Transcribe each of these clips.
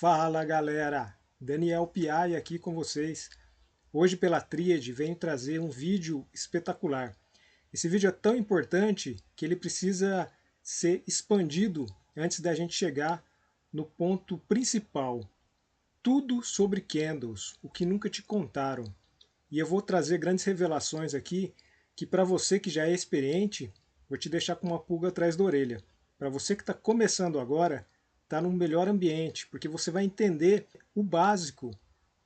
Fala galera, Daniel Piai aqui com vocês. Hoje pela Tríade venho trazer um vídeo espetacular. Esse vídeo é tão importante que ele precisa ser expandido antes da gente chegar no ponto principal. Tudo sobre candles, o que nunca te contaram. E eu vou trazer grandes revelações aqui que para você que já é experiente, vou te deixar com uma pulga atrás da orelha. Para você que está começando agora, está num melhor ambiente, porque você vai entender o básico,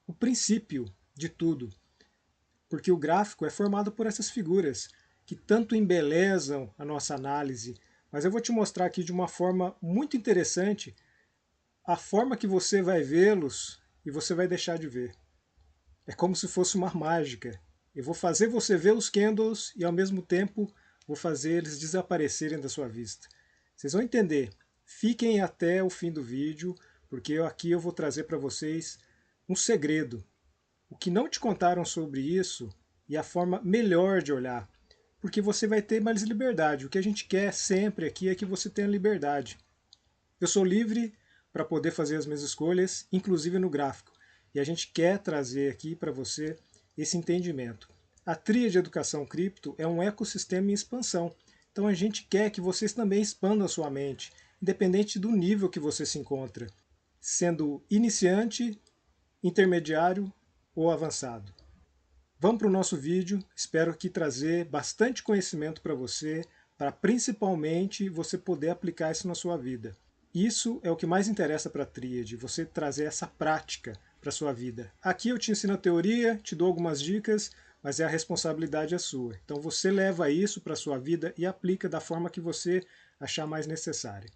o princípio de tudo. Porque o gráfico é formado por essas figuras que tanto embelezam a nossa análise, mas eu vou te mostrar aqui de uma forma muito interessante a forma que você vai vê-los e você vai deixar de ver. É como se fosse uma mágica. Eu vou fazer você ver os candles e ao mesmo tempo vou fazer eles desaparecerem da sua vista. Vocês vão entender. Fiquem até o fim do vídeo, porque aqui eu vou trazer para vocês um segredo. O que não te contaram sobre isso e a forma melhor de olhar. Porque você vai ter mais liberdade. O que a gente quer sempre aqui é que você tenha liberdade. Eu sou livre para poder fazer as minhas escolhas, inclusive no gráfico. E a gente quer trazer aqui para você esse entendimento. A Tríade Educação Cripto é um ecossistema em expansão. Então a gente quer que vocês também expandam a sua mente, independente do nível que você se encontra, sendo iniciante, intermediário ou avançado. Vamos para o nosso vídeo, espero que trazer bastante conhecimento para você, para principalmente você poder aplicar isso na sua vida. Isso é o que mais interessa para a Tríade, você trazer essa prática para a sua vida. Aqui eu te ensino a teoria, te dou algumas dicas, mas a responsabilidade é sua. Então você leva isso para a sua vida e aplica da forma que você achar mais necessária.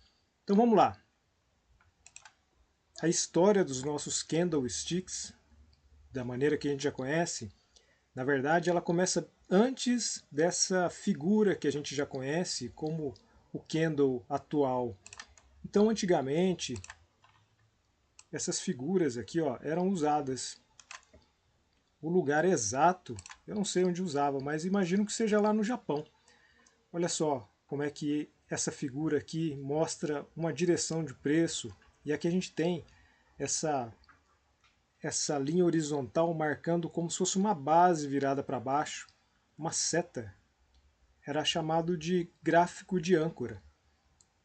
Então vamos lá. A história dos nossos candlesticks, da maneira que a gente já conhece, na verdade ela começa antes dessa figura que a gente já conhece como o candle atual. Então antigamente essas figuras aqui eram usadas. O lugar exato, eu não sei onde usava, mas imagino que seja lá no Japão. Olha só como é que essa figura aqui mostra uma direção de preço, e aqui a gente tem essa linha horizontal marcando como se fosse uma base virada para baixo, uma seta. Era chamado de gráfico de âncora.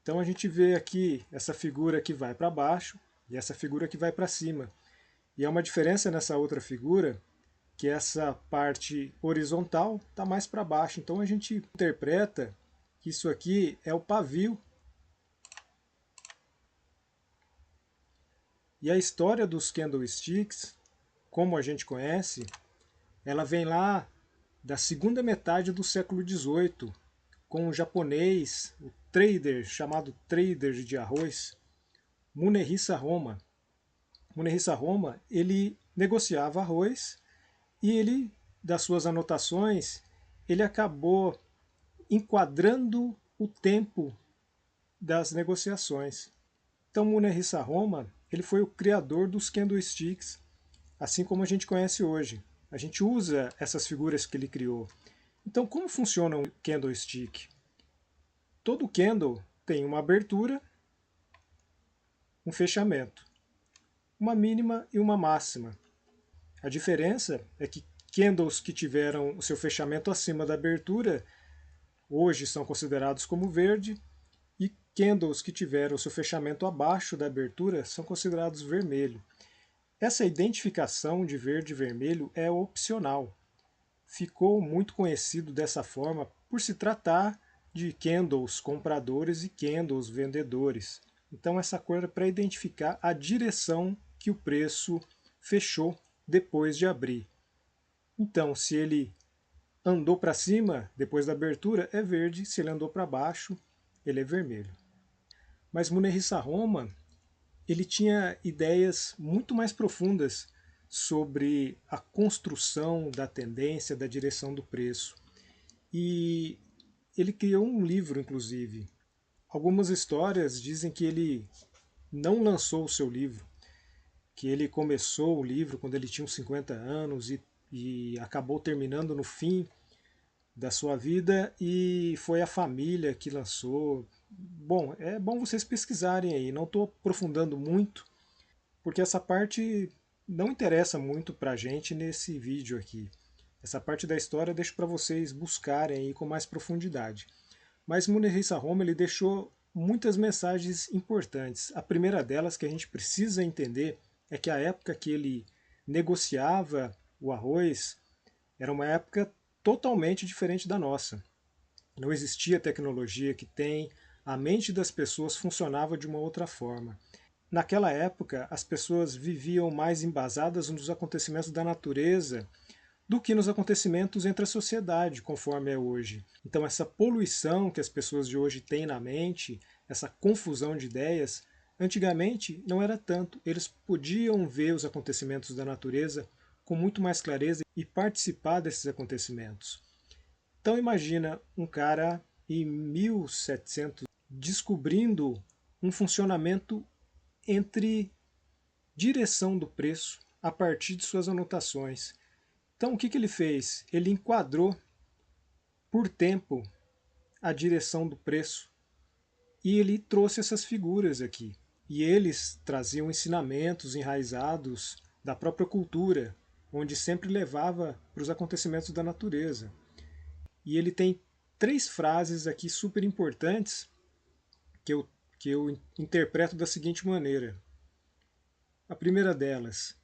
Então a gente vê aqui essa figura que vai para baixo e essa figura que vai para cima. E há uma diferença nessa outra figura, que essa parte horizontal está mais para baixo. Então a gente interpreta que isso aqui é o pavio. E a história dos candlesticks, como a gente conhece, ela vem lá da segunda metade do século XVIII, com um japonês, o trader, chamado trader de arroz, Munehisa Roma. Munehisa Roma, ele negociava arroz e ele, das suas anotações, ele acabou enquadrando o tempo das negociações. Então Munehisa Roma, ele foi o criador dos candlesticks, assim como a gente conhece hoje. A gente usa essas figuras que ele criou. Então como funciona um candlestick? Todo candle tem uma abertura, um fechamento, uma mínima e uma máxima. A diferença é que candles que tiveram o seu fechamento acima da abertura hoje são considerados como verde, e candles que tiveram o seu fechamento abaixo da abertura são considerados vermelho. Essa identificação de verde e vermelho é opcional. Ficou muito conhecido dessa forma por se tratar de candles compradores e candles vendedores. Então essa cor é para identificar a direção que o preço fechou depois de abrir. Então, se ele andou para cima depois da abertura, é verde; se ele andou para baixo, ele é vermelho. Mas Munehisa Roma, ele tinha ideias muito mais profundas sobre a construção da tendência, da direção do preço. E ele criou um livro, inclusive. Algumas histórias dizem que ele não lançou o seu livro, que ele começou o livro quando ele tinha uns 50 anos e acabou terminando no fim da sua vida e foi a família que lançou. Bom, é bom vocês pesquisarem aí, não estou aprofundando muito, porque essa parte não interessa muito para a gente nesse vídeo aqui. Essa parte da história eu deixo para vocês buscarem aí com mais profundidade. Mas Munehisa Roma ele deixou muitas mensagens importantes. A primeira delas que a gente precisa entender é que a época que ele negociava o arroz era uma época totalmente diferente da nossa. Não existia a tecnologia que tem, a mente das pessoas funcionava de uma outra forma. Naquela época, as pessoas viviam mais embasadas nos acontecimentos da natureza do que nos acontecimentos entre a sociedade, conforme é hoje. Então, essa poluição que as pessoas de hoje têm na mente, essa confusão de ideias, antigamente não era tanto. Eles podiam ver os acontecimentos da natureza com muito mais clareza e participar desses acontecimentos. Então, imagina um cara em 1700 descobrindo um funcionamento entre direção do preço a partir de suas anotações. Então, o que ele fez? Ele enquadrou por tempo a direção do preço e ele trouxe essas figuras aqui. E eles traziam ensinamentos enraizados da própria cultura, onde sempre levava para os acontecimentos da natureza. E ele tem 3 frases aqui super importantes que eu interpreto da seguinte maneira. A primeira delas,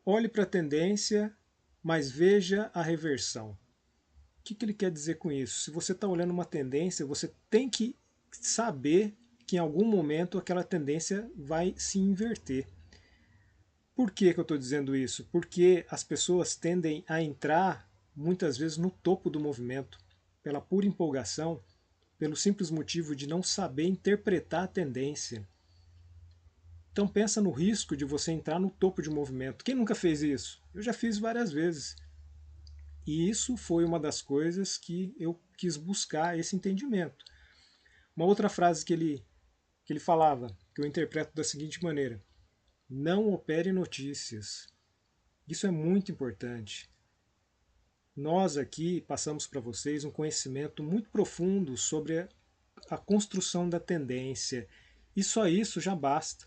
olhe para a tendência, mas veja a reversão. O que ele quer dizer com isso? Se você está olhando uma tendência, você tem que saber que em algum momento aquela tendência vai se inverter. Por que eu estou dizendo isso? Porque as pessoas tendem a entrar muitas vezes no topo do movimento, pela pura empolgação, pelo simples motivo de não saber interpretar a tendência. Então pensa no risco de você entrar no topo de um movimento. Quem nunca fez isso? Eu já fiz várias vezes. E isso foi uma das coisas que eu quis buscar esse entendimento. Uma outra frase que ele falava, que eu interpreto da seguinte maneira: não opere notícias. Isso é muito importante. Nós aqui passamos para vocês um conhecimento muito profundo sobre a construção da tendência. E só isso já basta.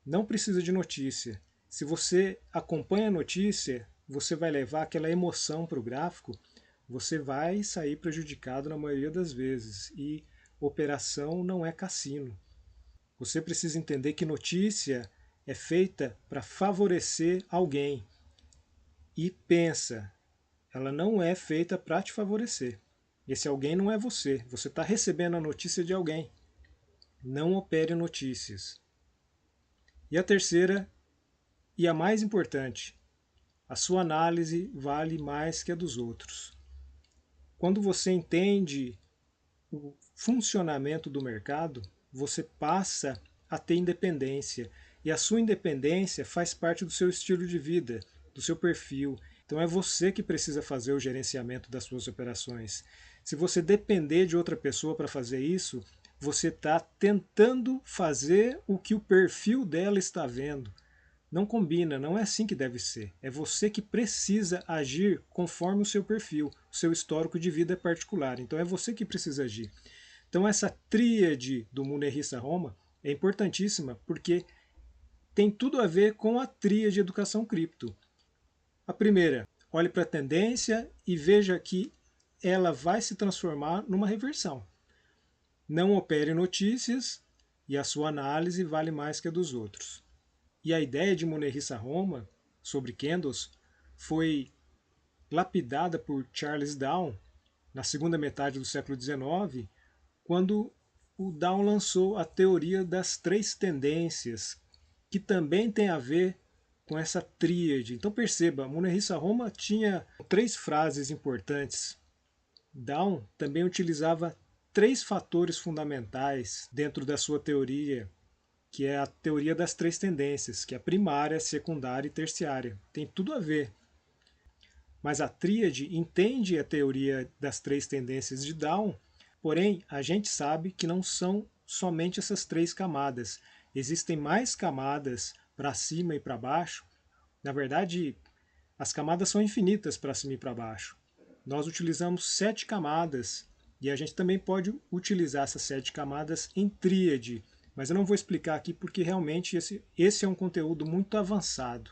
Não precisa de notícia. Se você acompanha a notícia, você vai levar aquela emoção para o gráfico, você vai sair prejudicado na maioria das vezes. E operação não é cassino. Você precisa entender que notícia é feita para favorecer alguém. E pensa, ela não é feita para te favorecer. Esse alguém não é você. Você está recebendo a notícia de alguém. Não opere notícias. E a terceira, e a mais importante, a sua análise vale mais que a dos outros. Quando você entende o funcionamento do mercado, você passa a ter independência. E a sua independência faz parte do seu estilo de vida, do seu perfil. Então é você que precisa fazer o gerenciamento das suas operações. Se você depender de outra pessoa para fazer isso, você está tentando fazer o que o perfil dela está vendo. Não combina, não é assim que deve ser. É você que precisa agir conforme o seu perfil, o seu histórico de vida particular. Então é você que precisa agir. Então essa tríade do Munehisa Roma é importantíssima porque tem tudo a ver com a tríade de educação cripto. A primeira, olhe para a tendência e veja que ela vai se transformar numa reversão. Não opere notícias e a sua análise vale mais que a dos outros. E a ideia de Munehisa Roma sobre candles foi lapidada por Charles Down na segunda metade do século XIX, quando o Down lançou a teoria das 3 tendências, que também tem a ver com essa tríade. Então perceba, Munehisa Roma tinha 3 frases importantes. Down também utilizava 3 fatores fundamentais dentro da sua teoria, que é a teoria das 3 tendências, que é a primária, secundária e terciária. Tem tudo a ver. Mas a tríade entende a teoria das 3 tendências de Down, porém a gente sabe que não são somente essas 3 camadas. Existem mais camadas para cima e para baixo. Na verdade, as camadas são infinitas para cima e para baixo. Nós utilizamos 7 camadas e a gente também pode utilizar essas 7 camadas em tríade, Mas eu não vou explicar aqui porque realmente esse é um conteúdo muito avançado.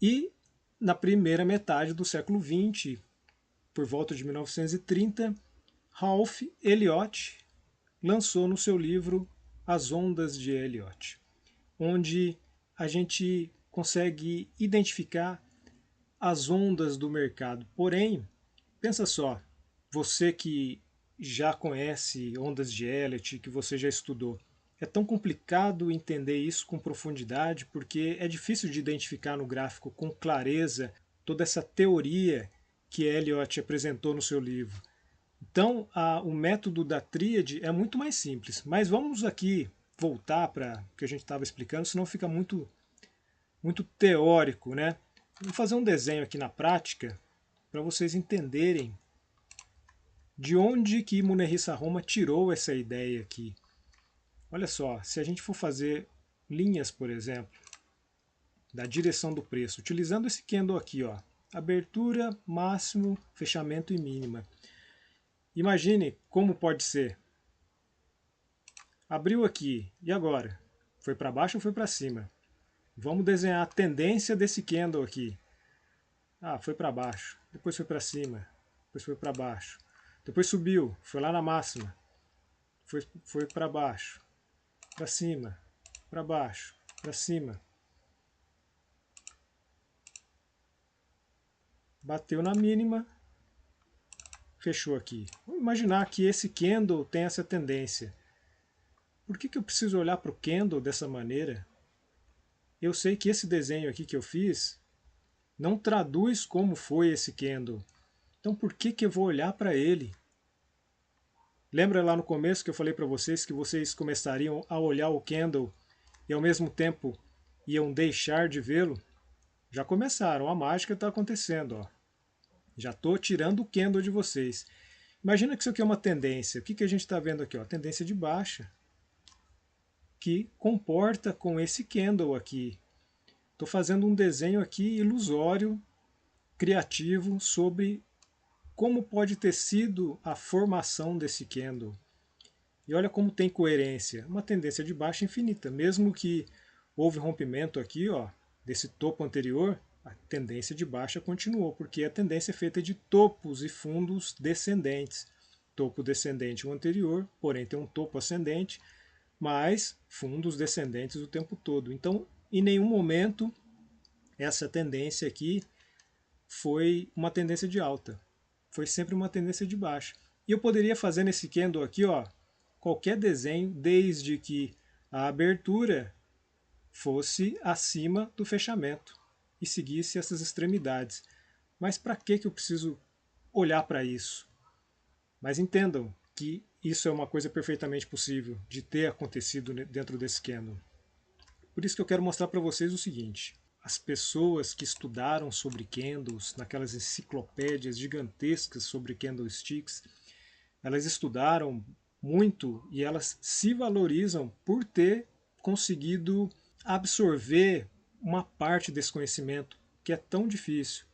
E na primeira metade do século XX, por volta de 1930, Ralph Elliott lançou no seu livro As Ondas de Elliott, onde a gente consegue identificar as ondas do mercado. Porém, pensa só, você que já conhece ondas de Elliott, que você já estudou, é tão complicado entender isso com profundidade porque é difícil de identificar no gráfico com clareza toda essa teoria que Elliott apresentou no seu livro. Então, o método da tríade é muito mais simples, mas vamos aqui voltar para o que a gente estava explicando, senão fica muito teórico, né? Vou fazer um desenho aqui na prática para vocês entenderem de onde que Munehisa Roma tirou essa ideia aqui. Olha só, se a gente for fazer linhas, por exemplo, da direção do preço, utilizando esse candle aqui, ó, abertura, máximo, fechamento e mínima. Imagine como pode ser. Abriu aqui, e agora? Foi para baixo ou foi para cima? Vamos desenhar a tendência desse candle aqui. Ah, foi para baixo, depois foi para cima, depois foi para baixo. Depois subiu, foi lá na máxima, foi para baixo, para cima, para baixo, para cima. Bateu na mínima, fechou aqui. Vamos imaginar que esse candle tem essa tendência. Por que eu preciso olhar para o candle dessa maneira? Eu sei que esse desenho aqui que eu fiz não traduz como foi esse candle. Então por que eu vou olhar para ele? Lembra lá no começo que eu falei para vocês que vocês começariam a olhar o candle e ao mesmo tempo iam deixar de vê-lo? Já começaram, a mágica está acontecendo. Ó. Já estou tirando o candle de vocês. Imagina que isso aqui é uma tendência. O que a gente está vendo aqui? Ó? Tendência de baixa, que comporta com esse candle aqui. Estou fazendo um desenho aqui ilusório, criativo, sobre como pode ter sido a formação desse candle. E olha como tem coerência, uma tendência de baixa infinita. Mesmo que houve rompimento aqui, ó, desse topo anterior, a tendência de baixa continuou, porque a tendência é feita de topos e fundos descendentes. Topo descendente o anterior, porém tem um topo ascendente, mas fundos descendentes o tempo todo. Então, em nenhum momento, essa tendência aqui foi uma tendência de alta. Foi sempre uma tendência de baixa. E eu poderia fazer nesse candle aqui, ó, qualquer desenho, desde que a abertura fosse acima do fechamento e seguisse essas extremidades. Mas para que eu preciso olhar para isso? Mas entendam que isso é uma coisa perfeitamente possível de ter acontecido dentro desse candle. Por isso que eu quero mostrar para vocês o seguinte. As pessoas que estudaram sobre candles, naquelas enciclopédias gigantescas sobre candlesticks, elas estudaram muito e elas se valorizam por ter conseguido absorver uma parte desse conhecimento que é tão difícil.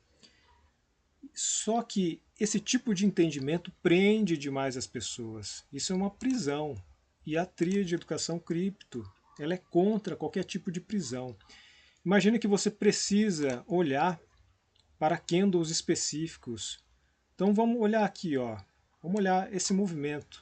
Só que esse tipo de entendimento prende demais as pessoas. Isso é uma prisão. E a tríade de educação cripto, ela é contra qualquer tipo de prisão. Imagina que você precisa olhar para candles específicos. Então vamos olhar aqui, ó. Vamos olhar esse movimento.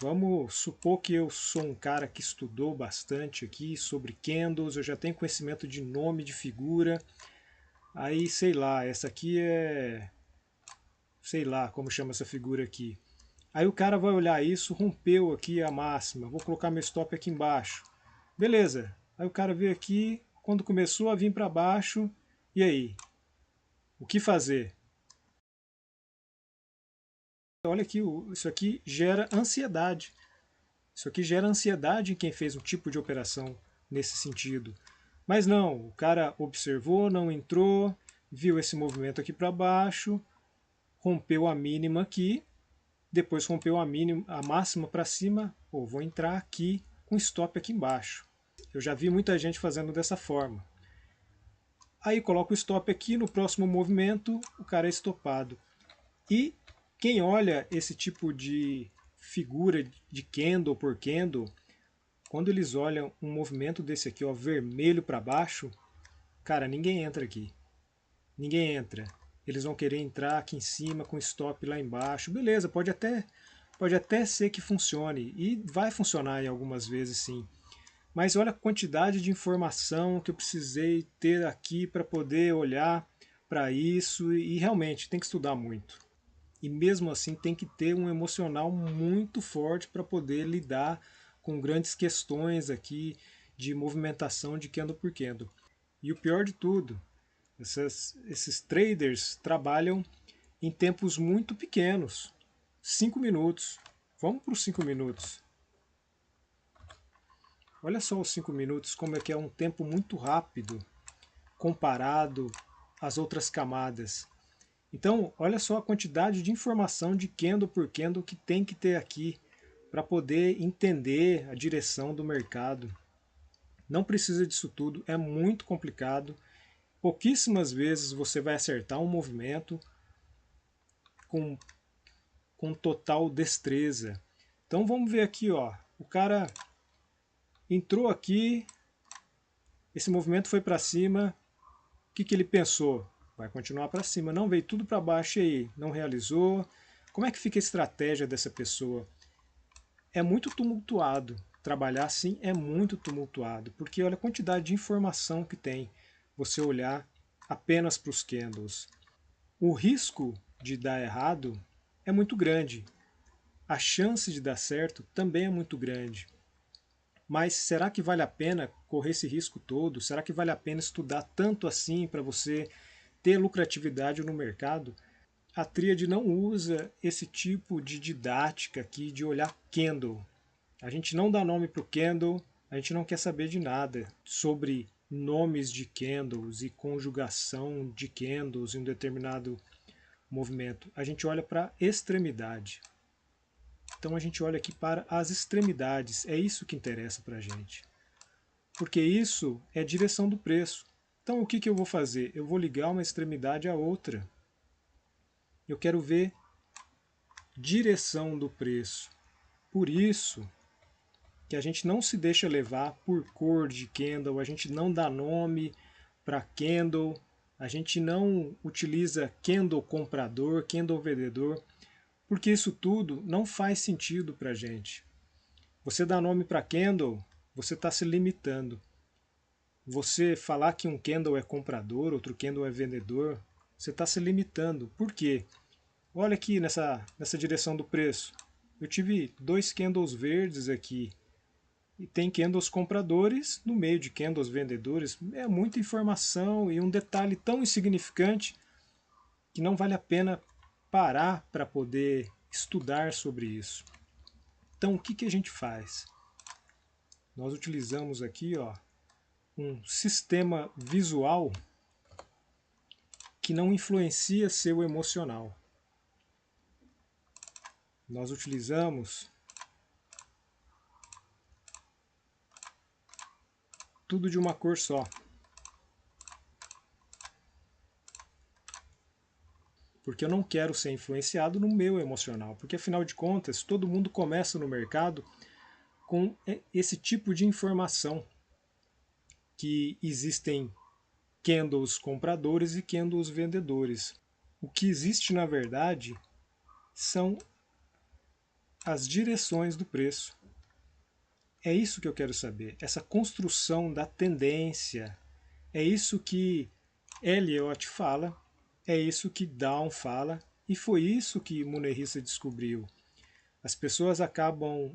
Vamos supor que eu sou um cara que estudou bastante aqui sobre candles, eu já tenho conhecimento de nome, de figura. Aí, sei lá, essa aqui é... sei lá como chama essa figura aqui. Aí o cara vai olhar isso, rompeu aqui a máxima, vou colocar meu stop aqui embaixo. Beleza. Aí o cara veio aqui, quando começou a vir para baixo, e aí? O que fazer? Olha aqui, isso aqui gera ansiedade. Isso aqui gera ansiedade em quem fez um tipo de operação nesse sentido. Mas não, o cara observou, não entrou, viu esse movimento aqui para baixo, rompeu a mínima aqui, depois rompeu a máxima para cima, pô, vou entrar aqui com stop aqui embaixo. Eu já vi muita gente fazendo dessa forma. Aí coloca o stop aqui, no próximo movimento o cara é estopado. E quem olha esse tipo de figura de candle por candle, quando eles olham um movimento desse aqui, ó, vermelho para baixo, cara, ninguém entra aqui. Ninguém entra. Eles vão querer entrar aqui em cima com stop lá embaixo. Beleza, pode até ser que funcione. E vai funcionar em algumas vezes sim. Mas olha a quantidade de informação que eu precisei ter aqui para poder olhar para isso. E realmente tem que estudar muito. E mesmo assim tem que ter um emocional muito forte para poder lidar com grandes questões aqui de movimentação de candle por candle. E o pior de tudo, esses traders trabalham em tempos muito pequenos, 5 minutos. Vamos para os 5 minutos. Olha só os 5 minutos, como é que é um tempo muito rápido comparado às outras camadas. Então, olha só a quantidade de informação de candle por candle que tem que ter aqui para poder entender a direção do mercado. Não precisa disso tudo, é muito complicado. Pouquíssimas vezes você vai acertar um movimento com total destreza. Então vamos ver aqui, ó, o cara entrou aqui, esse movimento foi para cima, o que ele pensou? Vai continuar para cima, não, veio tudo para baixo aí, não realizou. Como é que fica a estratégia dessa pessoa? É muito tumultuado, trabalhar assim é muito tumultuado, porque olha a quantidade de informação que tem você olhar apenas para os candles. O risco de dar errado é muito grande, a chance de dar certo também é muito grande. Mas será que vale a pena correr esse risco todo? Será que vale a pena estudar tanto assim para você ter lucratividade no mercado? A Tríade não usa esse tipo de didática aqui de olhar candle. A gente não dá nome para o candle, a gente não quer saber de nada sobre nomes de candles e conjugação de candles em um determinado movimento. A gente olha para a extremidade. Então a gente olha aqui para as extremidades, é isso que interessa para a gente. Porque isso é a direção do preço. Então o que eu vou fazer? Eu vou ligar uma extremidade à outra. Eu quero ver direção do preço. Por isso que a gente não se deixa levar por cor de candle, a gente não dá nome para candle, a gente não utiliza candle comprador, candle vendedor, porque isso tudo não faz sentido para a gente. Você dá nome para candle, você está se limitando. Você falar que um candle é comprador, outro candle é vendedor, você está se limitando. Por quê? Olha aqui nessa direção do preço. Eu tive 2 candles verdes aqui. E tem candles compradores no meio de candles vendedores. É muita informação e um detalhe tão insignificante que não vale a pena parar para poder estudar sobre isso. Então o que a gente faz? Nós utilizamos aqui, ó, um sistema visual que não influencia seu emocional. Nós utilizamos tudo de uma cor só. Porque eu não quero ser influenciado no meu emocional. Porque afinal de contas, todo mundo começa no mercado com esse tipo de informação, que existem candles compradores e candles vendedores. O que existe na verdade são as direções do preço. É isso que eu quero saber, essa construção da tendência. É isso que Elliott fala, é isso que Down fala, e foi isso que Munehisa descobriu. As pessoas acabam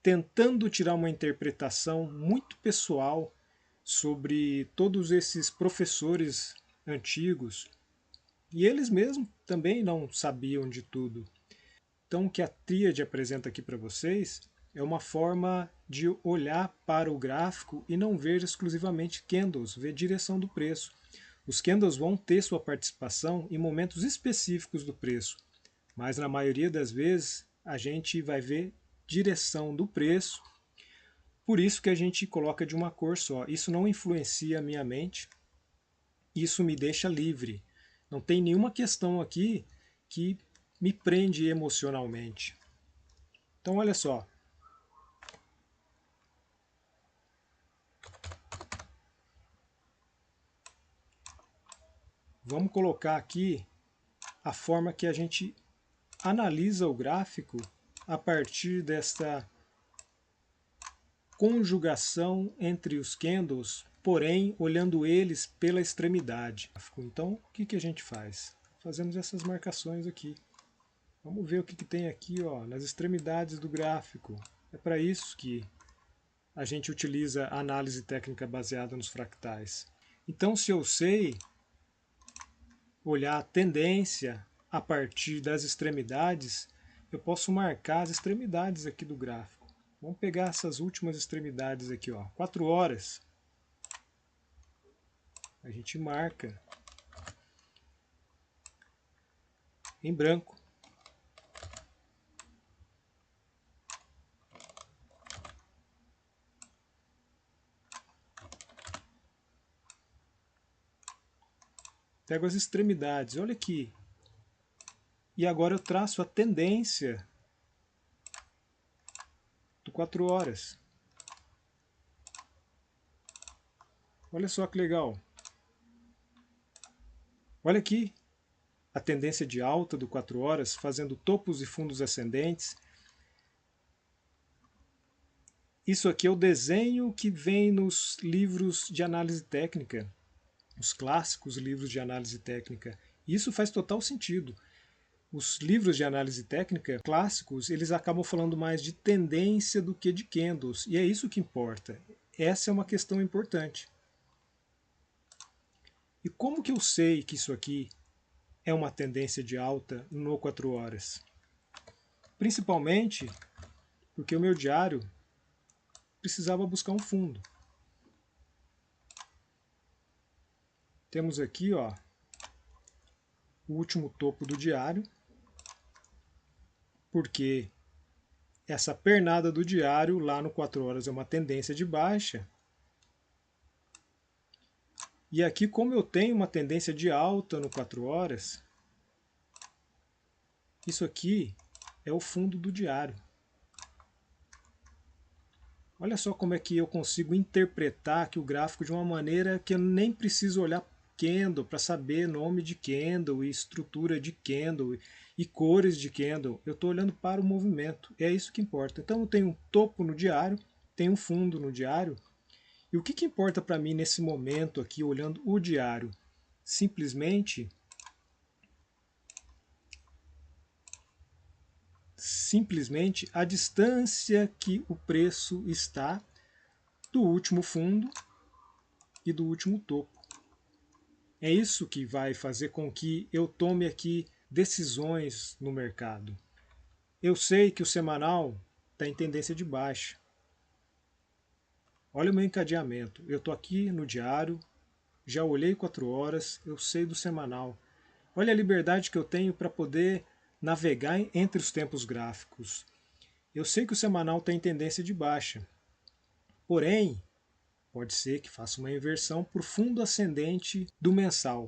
tentando tirar uma interpretação muito pessoal sobre todos esses professores antigos, e eles mesmos também não sabiam de tudo. Então o que a Tríade apresenta aqui para vocês é uma forma de olhar para o gráfico e não ver exclusivamente candles, ver direção do preço. Os candles vão ter sua participação em momentos específicos do preço, mas na maioria das vezes a gente vai ver direção do preço, por isso que a gente coloca de uma cor só. Isso não influencia a minha mente, isso me deixa livre. Não tem nenhuma questão aqui que me prende emocionalmente. Então olha só. Vamos colocar aqui a forma que a gente analisa o gráfico a partir desta conjugação entre os candles, porém olhando eles pela extremidade. Então o que a gente faz? Fazemos essas marcações aqui. Vamos ver o que tem aqui, ó, nas extremidades do gráfico. É para isso que a gente utiliza a análise técnica baseada nos fractais. Então, se eu sei olhar a tendência a partir das extremidades, eu posso marcar as extremidades aqui do gráfico. Vamos pegar essas últimas extremidades aqui, ó, 4 horas. A gente marca em branco. Pego as extremidades, olha aqui. E agora eu traço a tendência do 4 horas. Olha só que legal. Olha aqui a tendência de alta do 4 horas, fazendo topos e fundos ascendentes. Isso aqui é o desenho que vem nos livros de análise técnica, os clássicos livros de análise técnica. Isso faz total sentido. Os livros de análise técnica clássicos, eles acabam falando mais de tendência do que de candles, e é isso que importa. Essa é uma questão importante. E como que eu sei que isso aqui é uma tendência de alta no 4 horas? Principalmente porque o meu diário precisava buscar um fundo. Temos aqui, ó, o último topo do diário, porque essa pernada do diário lá no 4 horas é uma tendência de baixa. E aqui, como eu tenho uma tendência de alta no 4 horas, isso aqui é o fundo do diário. Olha só como é que eu consigo interpretar aqui o gráfico de uma maneira que eu nem preciso olhar candle para saber nome de candle e estrutura de candle e cores de candle. Eu estou olhando para o movimento, é isso que importa. Então eu tenho um topo no diário, tenho um fundo no diário. E o que importa para mim nesse momento aqui, olhando o diário? Simplesmente a distância que o preço está do último fundo e do último topo. É isso que vai fazer com que eu tome aqui decisões no mercado. Eu sei que o semanal está em tendência de baixa. Olha o meu encadeamento. Eu estou aqui no diário, já olhei 4 horas, eu sei do semanal. Olha a liberdade que eu tenho para poder navegar entre os tempos gráficos. Eu sei que o semanal está em tendência de baixa. Porém, pode ser que faça uma inversão por fundo ascendente do mensal.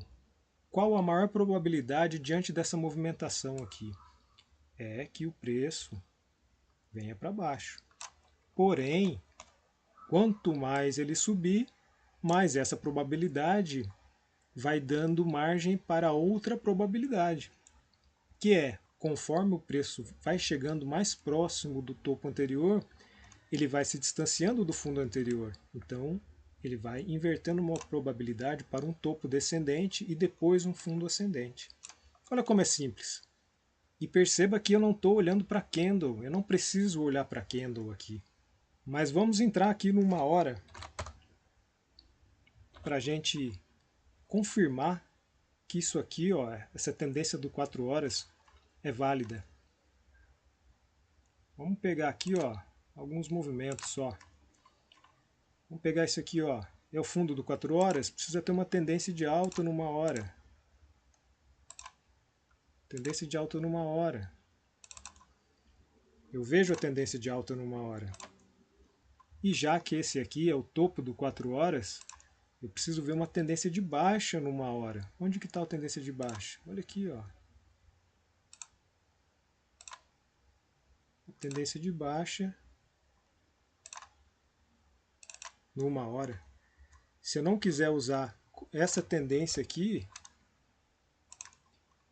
Qual a maior probabilidade diante dessa movimentação aqui? É que o preço venha para baixo. Porém, quanto mais ele subir, mais essa probabilidade vai dando margem para outra probabilidade, que é, conforme o preço vai chegando mais próximo do topo anterior, ele vai se distanciando do fundo anterior. Então, ele vai invertendo uma probabilidade para um topo descendente e depois um fundo ascendente. Olha como é simples. E perceba que eu não estou olhando para candle, eu não preciso olhar para candle aqui. Mas vamos entrar aqui numa hora para a gente confirmar que isso aqui, ó, essa tendência do 4 horas é válida. Vamos pegar aqui, ó, alguns movimentos só. Vamos pegar isso aqui, ó, é o fundo do 4 horas, precisa ter uma tendência de alta numa hora. Tendência de alta numa hora. Eu vejo a tendência de alta numa hora. E já que esse aqui é o topo do 4 horas, eu preciso ver uma tendência de baixa numa hora. Onde que está a tendência de baixa? Olha aqui, ó. tendência de baixa no 1 hora. Se eu não quiser usar essa tendência aqui,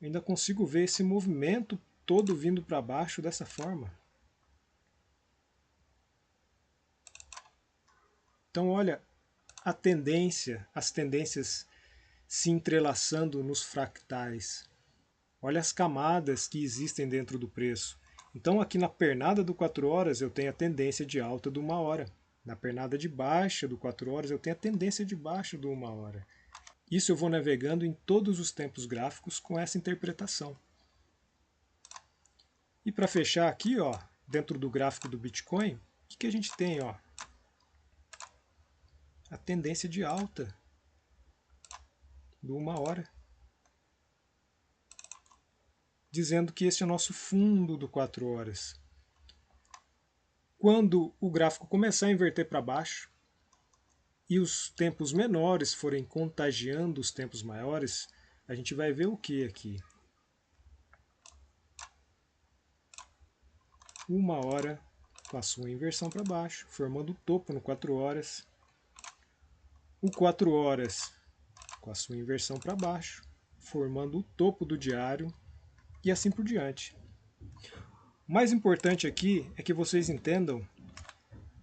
eu ainda consigo ver esse movimento todo vindo para baixo dessa forma. Então olha a tendência, as tendências se entrelaçando nos fractais. Olha as camadas que existem dentro do preço. Então aqui na pernada do 4 horas eu tenho a tendência de alta do 1 hora. Na pernada de baixa do 4 horas eu tenho a tendência de baixa do 1 hora. Isso eu vou navegando em todos os tempos gráficos com essa interpretação. E para fechar aqui, ó, dentro do gráfico do Bitcoin, o que a gente tem? Ó? A tendência de alta do 1 hora. Dizendo que esse é o nosso fundo do 4 horas. Quando o gráfico começar a inverter para baixo e os tempos menores forem contagiando os tempos maiores, a gente vai ver o que aqui? 1 hora com a sua inversão para baixo, formando o topo no 4 horas. O 4 horas com a sua inversão para baixo, formando o topo do diário e assim por diante. O mais importante aqui é que vocês entendam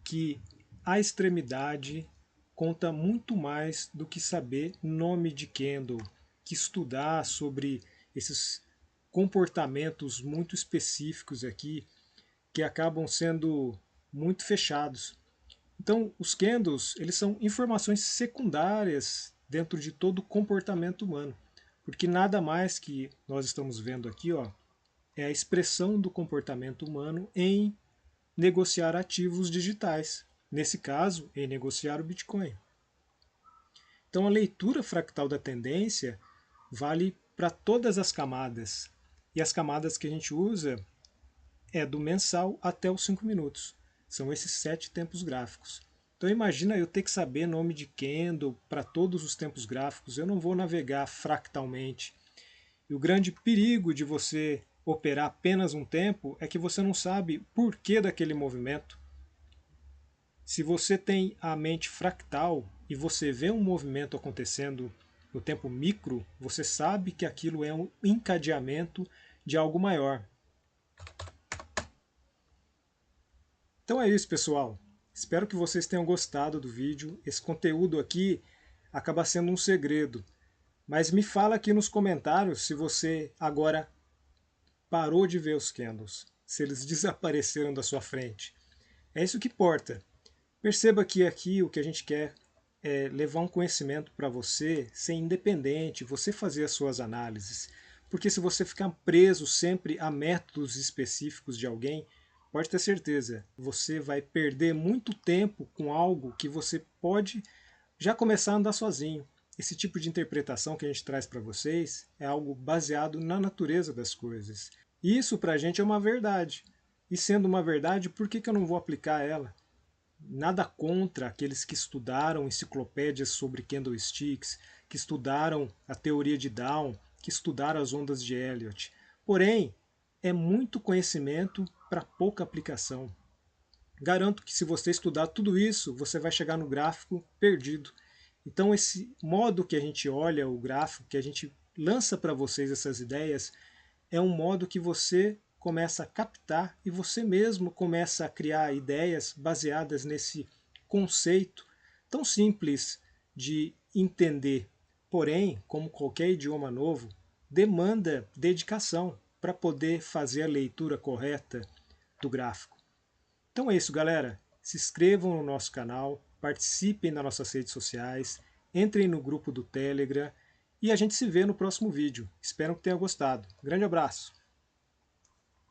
que a extremidade conta muito mais do que saber nome de candle, que estudar sobre esses comportamentos muito específicos aqui que acabam sendo muito fechados. Então, os candles, eles são informações secundárias dentro de todo o comportamento humano, porque nada mais que nós estamos vendo aqui, ó, é a expressão do comportamento humano em negociar ativos digitais, nesse caso, em negociar o Bitcoin. Então, a leitura fractal da tendência vale para todas as camadas, e as camadas que a gente usa é do mensal até os 5 minutos. São esses 7 tempos gráficos. Então imagina eu ter que saber nome de candle para todos os tempos gráficos. Eu não vou navegar fractalmente. E o grande perigo de você operar apenas um tempo é que você não sabe por que daquele movimento. Se você tem a mente fractal e você vê um movimento acontecendo no tempo micro, você sabe que aquilo é um encadeamento de algo maior. Então é isso, pessoal. Espero que vocês tenham gostado do vídeo. Esse conteúdo aqui acaba sendo um segredo. Mas me fala aqui nos comentários se você agora parou de ver os candles, se eles desapareceram da sua frente. É isso que importa. Perceba que aqui o que a gente quer é levar um conhecimento para você, ser independente, você fazer as suas análises. Porque se você ficar preso sempre a métodos específicos de alguém, pode ter certeza, você vai perder muito tempo com algo que você pode já começar a andar sozinho. Esse tipo de interpretação que a gente traz para vocês é algo baseado na natureza das coisas. Isso para a gente é uma verdade. E sendo uma verdade, por que eu não vou aplicar ela? Nada contra aqueles que estudaram enciclopédias sobre candlesticks, que estudaram a teoria de Down, que estudaram as ondas de Elliott. Porém, é muito conhecimento para pouca aplicação. Garanto que se você estudar tudo isso, você vai chegar no gráfico perdido. Então esse modo que a gente olha o gráfico, que a gente lança para vocês essas ideias, é um modo que você começa a captar e você mesmo começa a criar ideias baseadas nesse conceito tão simples de entender. Porém, como qualquer idioma novo, demanda dedicação para poder fazer a leitura correta do gráfico. Então é isso, galera. Se inscrevam no nosso canal, participem das nossas redes sociais, entrem no grupo do Telegram e a gente se vê no próximo vídeo. Espero que tenham gostado. Grande abraço!